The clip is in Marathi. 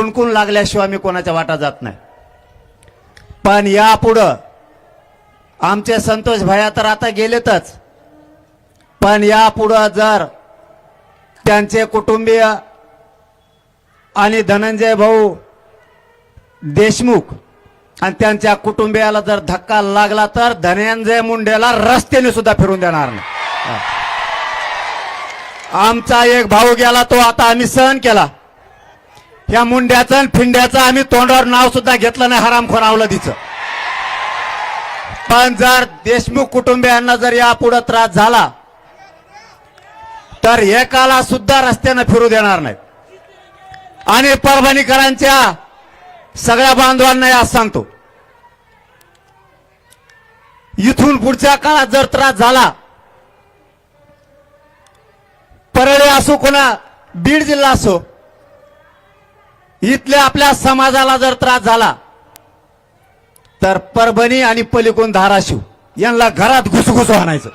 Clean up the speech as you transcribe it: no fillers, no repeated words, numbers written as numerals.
हुणकून लागल्याशिवाय मी कोणाच्या वाटा जात नाही। पण यापुढं आमचे संतोष भैया तर आता गेलेतच, पण यापुढं जर त्यांचे कुटुंबीय आणि धनंजय भाऊ देशमुख आणि त्यांच्या कुटुंबियाला जर धक्का लागला तर धनंजय मुंडेला रस्त्याने सुद्धा फिरून देणार नाही। आमचा एक भाऊ गेला, तो आता आम्ही सहन केला। ह्या मुंड्याचं आणि फिंड्याचं आम्ही तोंडावर नाव सुद्धा घेतलं नाही, हरामखोर अवलादीचं। पण जर देशमुख कुटुंबियांना जर यापुढे त्रास झाला तर एकाला सुद्धा रस्त्याने फिरू देणार नाही। आणि परभणीकरांच्या सगळ्या बांधवांना या सांगतो, इथून पुढच्या काळात जर त्रास झाला, परळी असो कोणा बीड जिल्हा असो, इथल्या आपल्या समाजाला जर त्रास झाला तर परभणी आणि पलीकडून धाराशिव यांना घरात घुसघुस आणायचं।